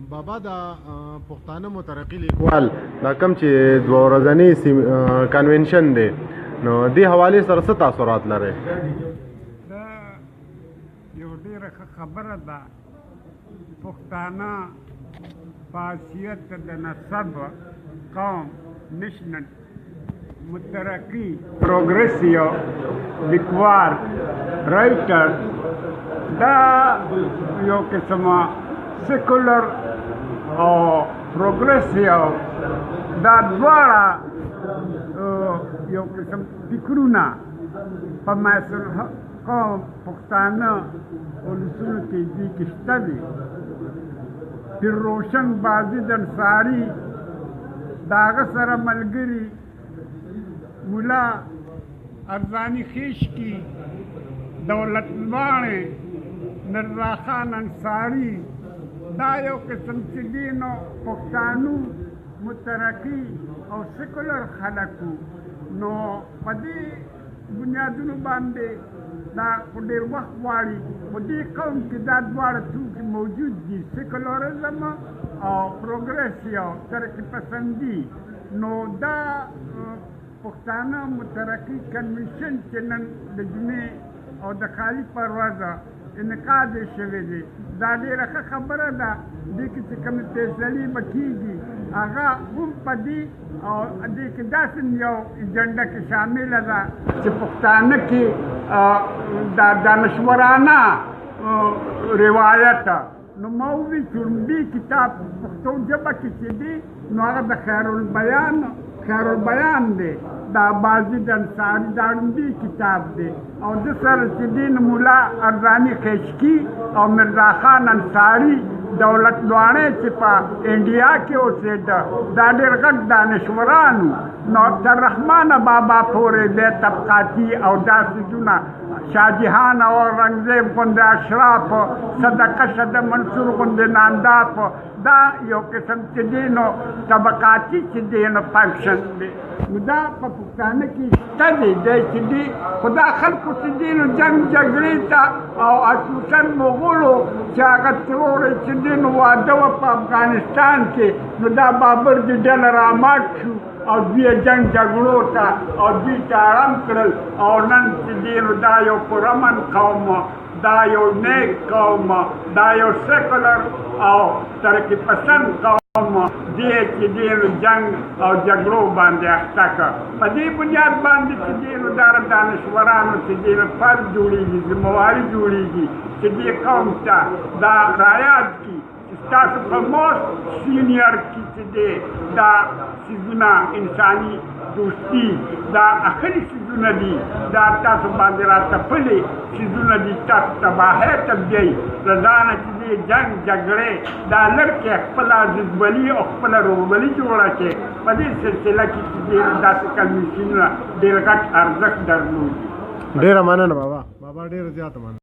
بابا دا پښتانه مترقي لیکوال دا کم چې دوه ورځنی کنونشن دی نو دې حوالې سره څه تاثرات لري؟ دا یو ډېره ښه خبره ده. پښتانه په حیثیت د نسب قوم نشنل مترقي پروګرسیو لیکوال رایټر دا یو قسمه سیکولر او پروګرسیو دا دواړه یو قسم فکرونه په معاصر قوم پښتانه ولسونو کې دي کې شته دي. پیر روشن بازید انصاري د هغه سره ملګري مولا ارزاني خیشکي دولت لواڼې مرزا خان انصاري دا یو قسم چې دي نو پښتانو مترقي او سیکولر خلکو نو په دې بنیادونو باندې دا خو ډېر وخت غواړي. په دې قوم کې دا دواړه توکي موجود دي، سیکولرزم او پروګرسیو ترقي پسندي. نو دا پښتانه مترقي کنونشن چې نن د جمعې او د خالي پر ورځ انعقاد یې شوی دی دا ډېره ښه خبره ده. دې کې چې کومې فیصلې به کېږي هغه هم په دې او دې کې داسې یو ایجنډه کې شامله ده چې پښتانه کې دا دانشورانه روایت نو ما وویل چې لومړی کتاب په پښتو ژبه کې چې دی نو هغه د خیرالبیان دی. دا بازید انصاري دا لومړی کتاب دی او د سره چې دی نو مولا ارزاني خیشکي او مرزا خان انصاري دولت لواڼې چې په انډیا کې اوسېده دا ډېر غټ دانشورانو نو تر رحمانه بابا پورې بیا طبقاتي او دا څیزونه شاهجهان او اورنګزیب غوندې اشراف صدقه شده منصور غوندې نانداپ دا یو قسم چې دی نو طبقاتي چې دی نو فنکشن دی. نو دا په پښتانه کې شته دی دی چې دی خو دا خلکو چې دی نو جنګ جګړې ته او خصوصا مغولو چې هغه تروړی چې دی نو واده وه په افغانستان کې نو دا بابر د ډله رامات شو او دوی جنګ جګړو ته او دوی ته ارام کړل او نن چې دی نو دا یو پرامن قوم دا یو نیک قوم دا یو سیکولر او ترقي پسند قوم دی چې دی نو جنګ او جګړو باندې اخته کړ. په دې بنیاد باندې چې دی نو دا دانشورانو چې دی نو فرد جوړېږي ذمهواري جوړېږي چې دې قوم ته دا رایاد کړي تاسو په موست سینیر کې چې دی دا څیزونه انساني دوستي دا اخري څیزونه دي دا تاسو باندې راتپلي څیزونه دي تاسو تباهۍ ته بیایي له ځانه چې دی جنګ جګړې دا لږ کې خپله ضدولي او خپله ورورولي جوړه کړې. په دې سلسله کې چې دی داسې کنونشنونه ډېر غټ ارزښت درلود. ډېره مننه بابا ډېره زیاته مننه.